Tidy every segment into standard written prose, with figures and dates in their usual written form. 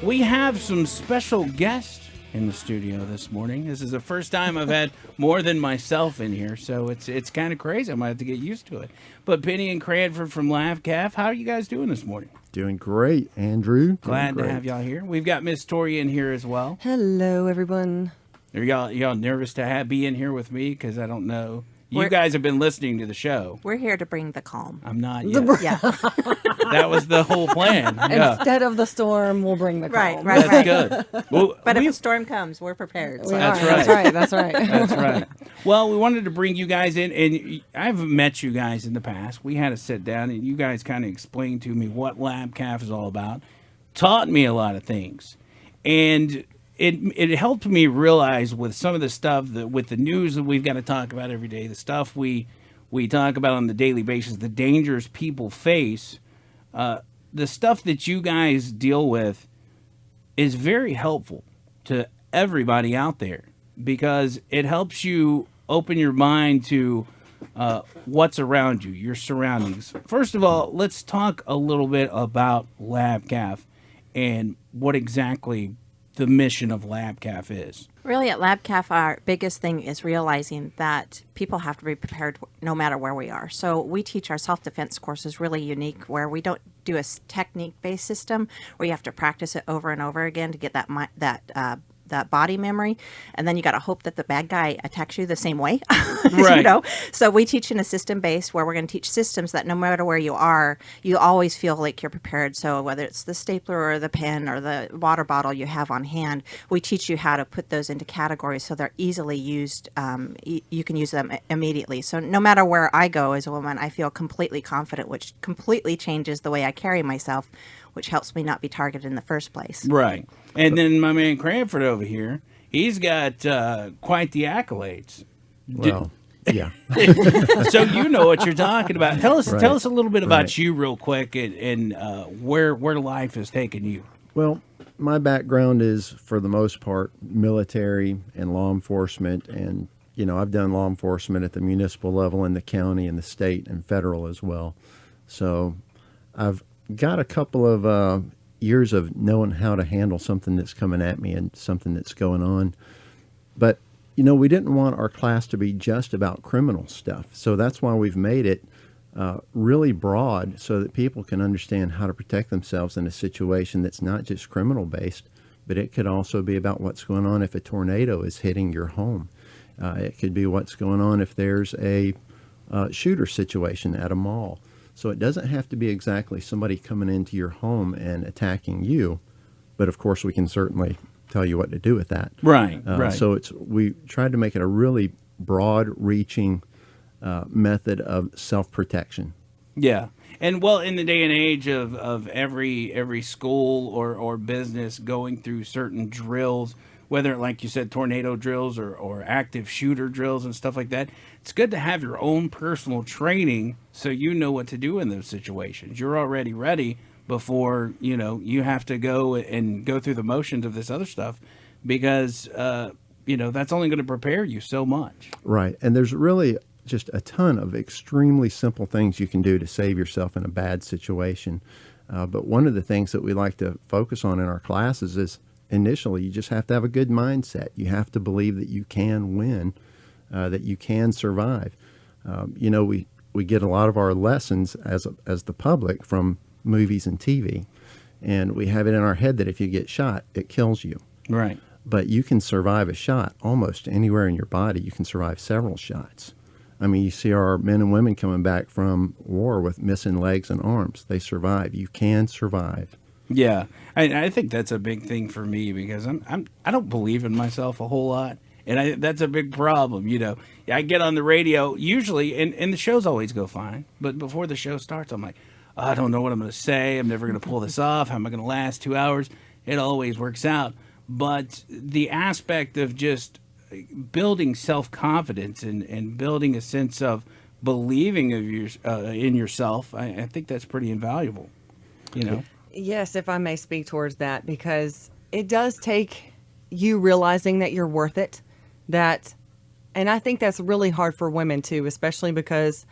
We have some special guests in the studio this morning. This is the first time I've had more than myself in here, so it's kind of crazy. I might have to get used to it. But Penny and Cranford from LaBCaF, how are you guys doing this morning? Doing great, Andrew. Glad to have y'all here. We've got Miss Tori in here as well. Hello, everyone. Are y'all nervous to be in here with me? Because I don't know. You guys have been listening to the show. We're here to bring the calm. I'm not yet. Yeah. That was the whole plan. Yeah. Instead of the storm, we'll bring the calm. Right. That's good. Well, But if a storm comes, we're prepared. So. That's right. That's right. Well, we wanted to bring you guys in, and I've met you guys in the past. We had to sit down, and you guys kind of explained to me what LaBCaF is all about, taught me a lot of things, and it helped me realize with some of the stuff, with the news that we've got to talk about every day, the stuff we talk about on the daily basis, the dangers people face, the stuff that you guys deal with is very helpful to everybody out there because it helps you open your mind to what's around you, your surroundings. First of all, let's talk a little bit about LaBCaF and what exactly the mission of LaBCaF is. Really, at LaBCaF, our biggest thing is realizing that people have to be prepared no matter where we are. So we teach our self-defense courses really unique, where we don't do a technique-based system where you have to practice it over and over again to get that body memory, and then you got to hope that the bad guy attacks you the same way. Right. So we teach in a system base where we're going to teach systems that no matter where you are, you always feel like you're prepared. So whether it's the stapler or the pen or the water bottle you have on hand, we teach you how to put those into categories so they're easily used. You can use them immediately. So no matter where I go as a woman, I feel completely confident, which completely changes the way I carry myself, which helps me not be targeted in the first place. Right. And then my man Cranford over here, he's got quite the accolades. Well, yeah. So you know what you're talking about. Tell us a little bit about Right. you real quick and where life has taken you. Well, my background is, for the most part, military and law enforcement. And, I've done law enforcement at the municipal level in the county and the state and federal as well. So I've got a couple of years of knowing how to handle something that's coming at me and something that's going on. But, we didn't want our class to be just about criminal stuff. So that's why we've made it really broad so that people can understand how to protect themselves in a situation that's not just criminal based, but it could also be about what's going on if a tornado is hitting your home. It could be what's going on if there's a shooter situation at a mall. So it doesn't have to be exactly somebody coming into your home and attacking you, but of course we can certainly tell you what to do with that. Right. So we tried to make it a really broad-reaching method of self-protection. Yeah. And well, in the day and age of every school or business going through certain drills, whether, like you said, tornado drills or active shooter drills and stuff like that, it's good to have your own personal training so you know what to do in those situations. You're already ready before, you have to go through the motions of this other stuff because, that's only going to prepare you so much. Right. And there's really just a ton of extremely simple things you can do to save yourself in a bad situation. But one of the things that we like to focus on in our classes is initially, you just have to have a good mindset. You have to believe that you can win, that you can survive. We get a lot of our lessons as the public from movies and TV, and we have it in our head that if you get shot, it kills you. Right. But you can survive a shot almost anywhere in your body. You can survive several shots. I mean, you see our men and women coming back from war with missing legs and arms. They survive. You can survive. Yeah, I think that's a big thing for me because I don't believe in myself a whole lot, and that's a big problem. I get on the radio usually, and the shows always go fine, but before the show starts, I'm like, I don't know what I'm going to say. I'm never going to pull this off. How am I going to last 2 hours? It always works out, but the aspect of just building self-confidence and building a sense of believing in yourself, I think that's pretty invaluable. Yes, if I may speak towards that, because it does take you realizing that you're worth it. And I think that's really hard for women too, especially because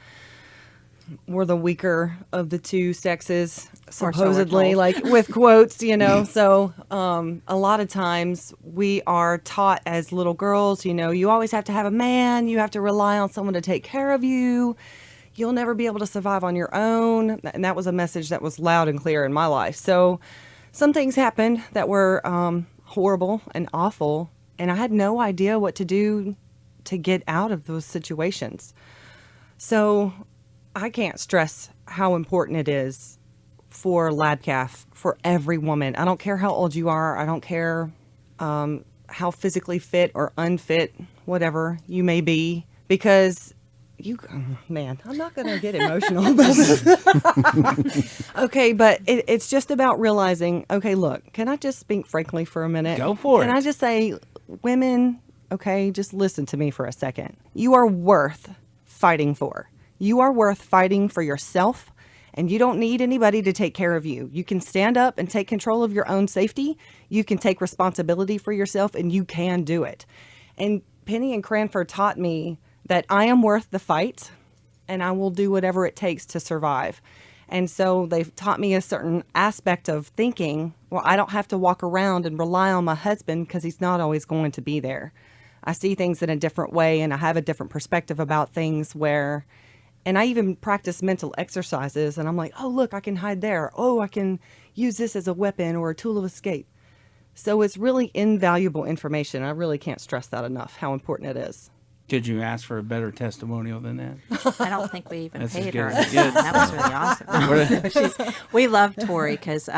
we're the weaker of the two sexes, Or so we're supposedly, told. like with quotes, So a lot of times we are taught as little girls, you always have to have a man, you have to rely on someone to take care of you. You'll never be able to survive on your own. And that was a message that was loud and clear in my life. So some things happened that were horrible and awful, and I had no idea what to do to get out of those situations. So I can't stress how important it is for LaBCaF, for every woman. I don't care how old you are. I don't care how physically fit or unfit, whatever you may be, because man, I'm not going to get emotional about this. Okay, but it's just about realizing, okay, look, can I just speak frankly for a minute? Go for it. Can I just say, women, okay, just listen to me for a second. You are worth fighting for. You are worth fighting for yourself, and you don't need anybody to take care of you. You can stand up and take control of your own safety. You can take responsibility for yourself, and you can do it. And Penny and Cranford taught me that I am worth the fight, and I will do whatever it takes to survive. And so they've taught me a certain aspect of thinking, well, I don't have to walk around and rely on my husband because he's not always going to be there. I see things in a different way, and I have a different perspective about things and I even practice mental exercises, and I'm like, oh, look, I can hide there. Oh, I can use this as a weapon or a tool of escape. So it's really invaluable information. I really can't stress that enough, how important it is. Did you ask for a better testimonial than that? I don't think we even That's as paid good her. as it gets. That was really awesome. We love Tori because,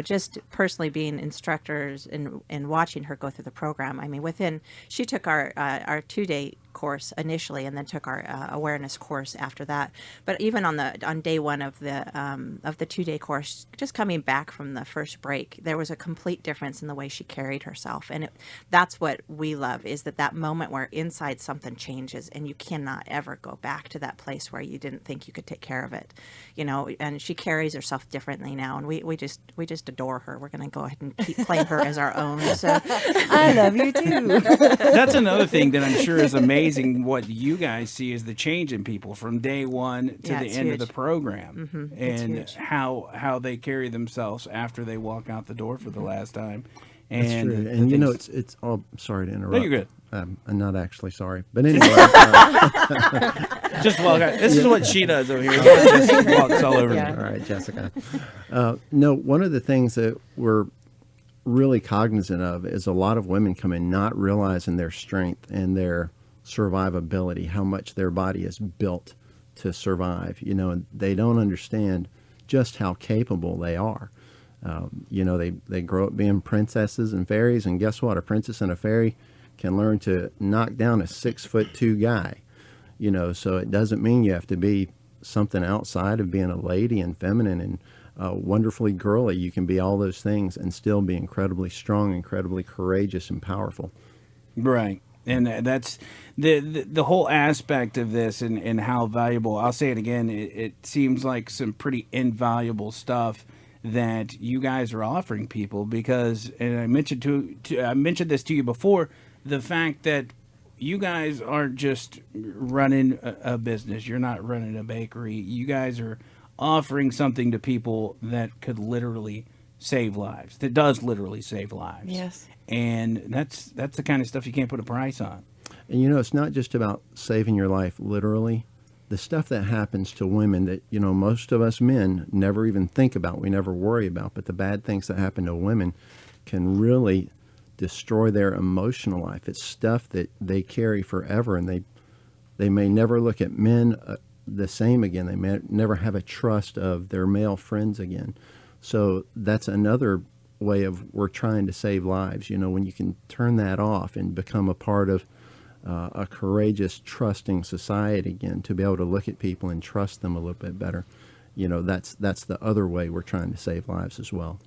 just personally being instructors and watching her go through the program. I mean, she took our 2-day course initially, and then took our awareness course after that. But even on day one of the 2-day course, just coming back from the first break, there was a complete difference in the way she carried herself, and that's what we love, is that moment where inside something changes, and you cannot ever go back to that place where you didn't think you could take care of it, And she carries herself differently now, and we just adore her. We're going to go ahead and keep playing her as our own. So I love you too. That's another thing that I'm sure is amazing. What you guys see is the change in people from day one to the it's end huge. of the program, and huge. how they carry themselves after they walk out the door for the last time. And That's true. the And things- it's all. Sorry to interrupt. No, you're good. I'm not actually sorry, but anyway. Just walk out. This is what she does over here. Just walks all over Yeah. me. All right, Jessica. No, one of the things that we're really cognizant of is a lot of women come in not realizing their strength and their survivability, how much their body is built to survive. And they don't understand just how capable they are. They grow up being princesses and fairies, and guess what? A princess and a fairy can learn to knock down a 6'2" guy. So it doesn't mean you have to be something outside of being a lady and feminine and wonderfully girly. You can be all those things and still be incredibly strong, incredibly courageous, and powerful. Right. And that's the whole aspect of this, and how valuable. I'll say it again. It seems like some pretty invaluable stuff that you guys are offering people, because, and I mentioned I mentioned this to you before, the fact that you guys aren't just running a business. You're not running a bakery. You guys are offering something to people that could literally save lives. That does literally save lives. Yes. And that's the kind of stuff you can't put a price on. And it's not just about saving your life literally. The stuff that happens to women that, most of us men never even think about, we never worry about, but the bad things that happen to women can really destroy their emotional life. It's stuff that they carry forever, and they may never look at men the same again. They may never have a trust of their male friends again. So that's another way of we're trying to save lives. When you can turn that off and become a part of a courageous, trusting society again, to be able to look at people and trust them a little bit better. That's the other way we're trying to save lives as well.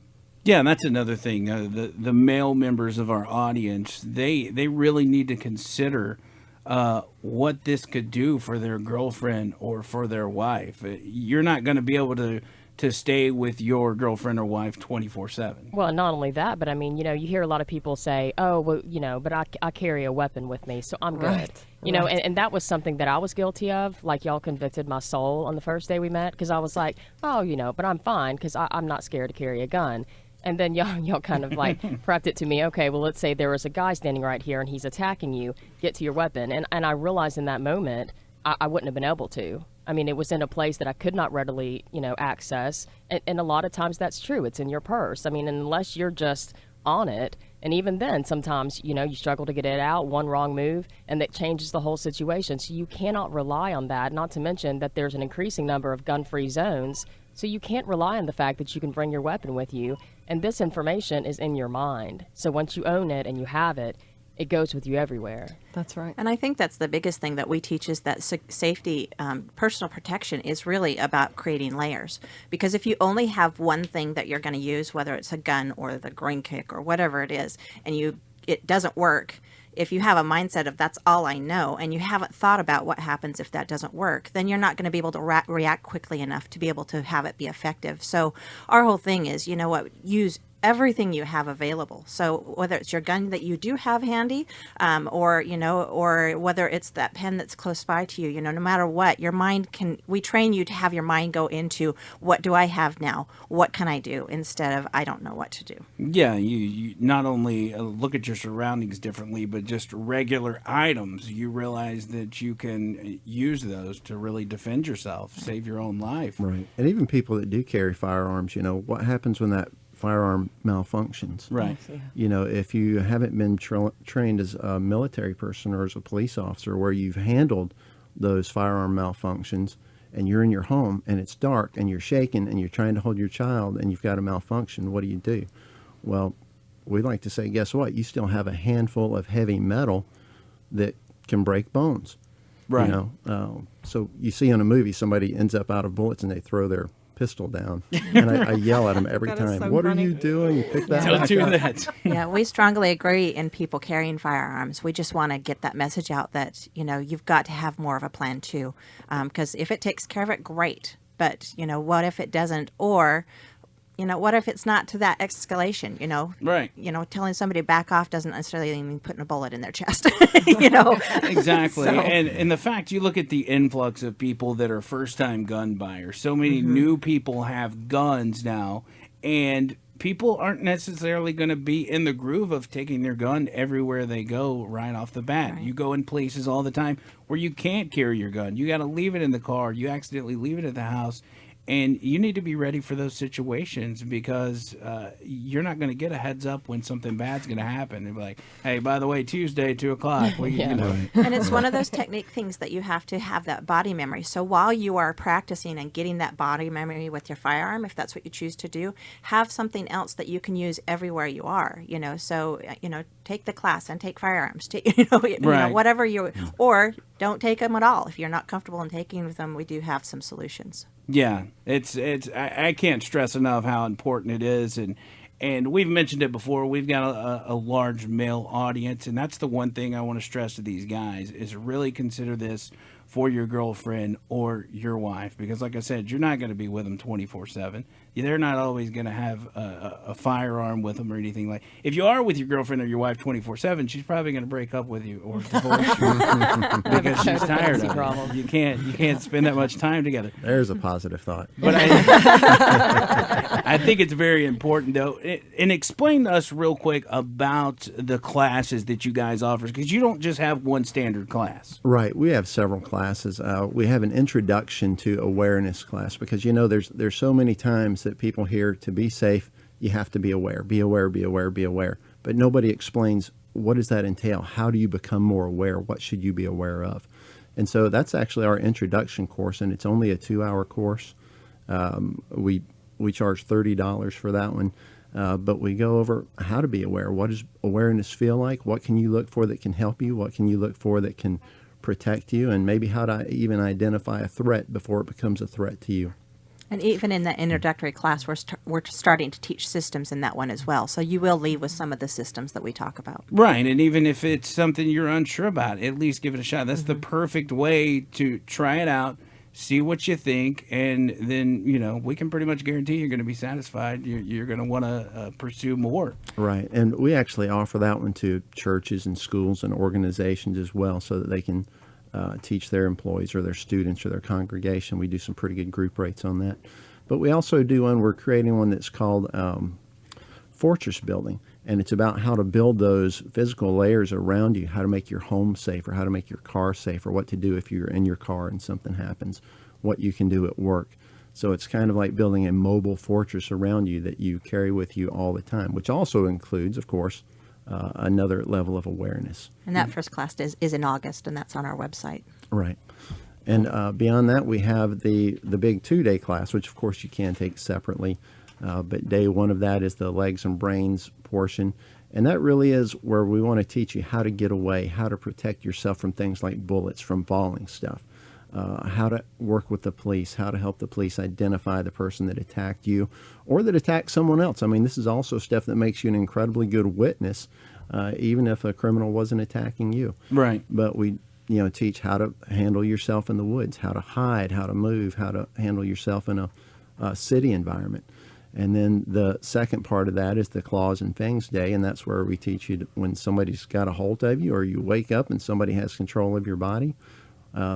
Yeah, and that's another thing. The male members of our audience, they really need to consider what this could do for their girlfriend or for their wife. You're not going to be able to to stay with your girlfriend or wife 24/7. Well, not only that, but I mean, you hear a lot of people say, "Oh, well, but I carry a weapon with me, so I'm good." Right. And that was something that I was guilty of. Like, y'all convicted my soul on the first day we met because I was like, "Oh, but I'm fine because I'm not scared to carry a gun." And then y'all kind of like prepped it to me. Okay, well, let's say there was a guy standing right here and he's attacking you. Get to your weapon. And I realized in that moment I wouldn't have been able to. I mean, it was in a place that I could not readily, access. And a lot of times that's true. It's in your purse. I mean, unless you're just on it. And even then, sometimes, you struggle to get it out, one wrong move, and that changes the whole situation. So you cannot rely on that, not to mention that there's an increasing number of gun-free zones. So you can't rely on the fact that you can bring your weapon with you. And this information is in your mind. So once you own it and you have it, it goes with you everywhere. That's right. And I think that's the biggest thing that we teach is that safety, personal protection is really about creating layers. Because if you only have one thing that you're going to use, whether it's a gun or the green kick or whatever it is, and it doesn't work, if you have a mindset of that's all I know and you haven't thought about what happens if that doesn't work, then you're not going to be able to react quickly enough to be able to have it be effective. So our whole thing is, use everything you have available. So whether it's your gun that you do have handy, or whether it's that pen that's close by to you, no matter what, we train you to have your mind go into what do I have now? What can I do? Instead of I don't know what to do. Yeah, you not only look at your surroundings differently, but just regular items. You realize that you can use those to really defend yourself, save your own life. Right. And even people that do carry firearms, what happens when that firearm malfunctions? Right. If you haven't been trained as a military person or as a police officer where you've handled those firearm malfunctions and you're in your home and it's dark and you're shaking and you're trying to hold your child and you've got a malfunction, what do? Well, we like to say, guess what? You still have a handful of heavy metal that can break bones. Right. So you see in a movie somebody ends up out of bullets and they throw their pistol down, and I yell at them every That is time. so What funny. are you doing? Pick that Don't back do up. that. Yeah, we strongly agree in people carrying firearms. We just want to get that message out that, you've got to have more of a plan too. Because if it takes care of it, great. But, what if it doesn't? Or, what if it's not to that escalation, Right. Telling somebody to back off doesn't necessarily mean putting a bullet in their chest, Exactly. So- And the fact you look at the influx of people that are first-time gun buyers. So many new people have guns now, and people aren't necessarily going to be in the groove of taking their gun everywhere they go right off the bat. Right. You go in places all the time where you can't carry your gun. You got to leave it in the car. You accidentally leave it at the house. And you need to be ready for those situations because you're not going to get a heads up when something bad's going to happen. They'll be like, hey, by the way, Tuesday, 2 o'clock. And it's one of those technique things that you have to have that body memory. So while you are practicing and getting that body memory with your firearm, if that's what you choose to do, have something else that you can use everywhere you are. So take the class and take firearms. Right. Whatever or don't take them at all. If you're not comfortable in taking them, we do have some solutions. Yeah, I can't stress enough how important it is, and we've mentioned it before. We've got a large male audience, and that's the one thing I want to stress to these guys is really consider this for your girlfriend or your wife, because like I said, you're not going to be with them 24/7. They're not always going to have a firearm with them or anything like. If you are with your girlfriend or your wife 24/7, she's probably going to break up with you or divorce you because she's tired of problem. it. You can't spend that much time together. There's a positive thought. But I think it's very important, though. And explain to us real quick about the classes that you guys offer, because you don't just have one standard class. Right. We have several classes. We have an introduction to awareness class because, there's so many times that people hear to be safe, you have to be aware, be aware, be aware, be aware. But nobody explains what does that entail? How do you become more aware? What should you be aware of? And so that's actually our introduction course, and it's only a 2-hour course. We charge $30 for that one. But we go over how to be aware. What does awareness feel like? What can you look for that can help you? What can you look for that can protect you? And maybe how to even identify a threat before it becomes a threat to you. And even in that introductory class, we're starting to teach systems in that one as well. So you will leave with some of the systems that we talk about. Right, and even if it's something you're unsure about, at least give it a shot. That's the perfect way to try it out, see what you think, and then we can pretty much guarantee you're going to be satisfied. You're going to want to pursue more. Right, and we actually offer that one to churches and schools and organizations as well, so that they can teach their employees or their students or their congregation. We do some pretty good group rates on that. But we also do one, we're creating one that's called fortress building. And it's about how to build those physical layers around you, how to make your home safer, how to make your car safer, what to do if you're in your car and something happens, what you can do at work. So it's kind of like building a mobile fortress around you that you carry with you all the time, which also includes, of course, another level of awareness. And that first class is in August, and that's on our website. Right. And beyond that, we have the big 2-day class, which, of course, you can take separately. But day one of that is the legs and brains portion. And that really is where we want to teach you how to get away, how to protect yourself from things like bullets, from falling stuff, how to work with the police, how to help the police identify the person that attacked you or that attacked someone else. I mean, this is also stuff that makes you an incredibly good witness, even if a criminal wasn't attacking you. Right. But we teach how to handle yourself in the woods, how to hide, how to move, how to handle yourself in a city environment. And then the second part of that is the claws and fangs day, and that's where we teach you when somebody's got a hold of you or you wake up and somebody has control of your body.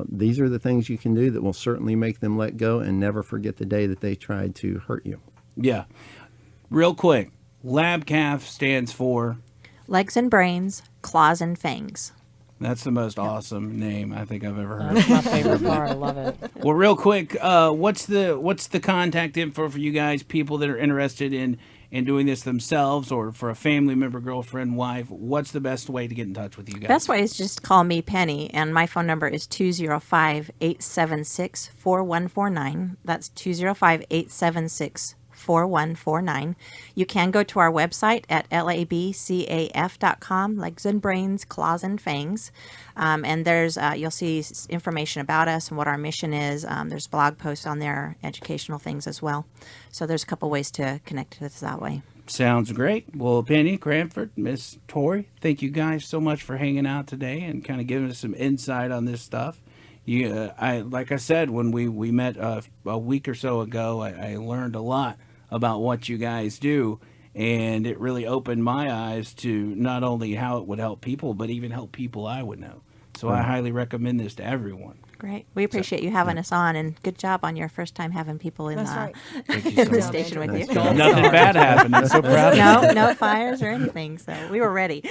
These are the things you can do that will certainly make them let go and never forget the day that they tried to hurt you. Yeah. Real quick, LaBCaF stands for? Legs and brains, claws and fangs. That's the most awesome name I think I've ever heard. That's my favorite part. I love it. Well, real quick, what's the contact info for you guys, people that are interested in doing this themselves or for a family member, girlfriend, wife? What's the best way to get in touch with you guys? Best way is just call me, Penny, and my phone number is 205-876-4149. That's 205-876-4149. You can go to our website at LABCAF.com, Legs and Brains, Claws and Fangs. And there's you'll see information about us and what our mission is. There's blog posts on there, educational things as well. So there's a couple ways to connect with us that way. Sounds great. Well, Penny, Cranford, Miss Tori, thank you guys so much for hanging out today and kind of giving us some insight on this stuff. Like I said, when we met a week or so ago, I learned a lot about what you guys do, and it really opened my eyes to not only how it would help people, but even help people I would know. So I highly recommend this to everyone. Great. We appreciate you having us on, and good job on your first time having people in That's right. Thank you so the much. station with Nice you. job. Nothing bad happened. I'm so proud of you. No fires or anything, so we were ready.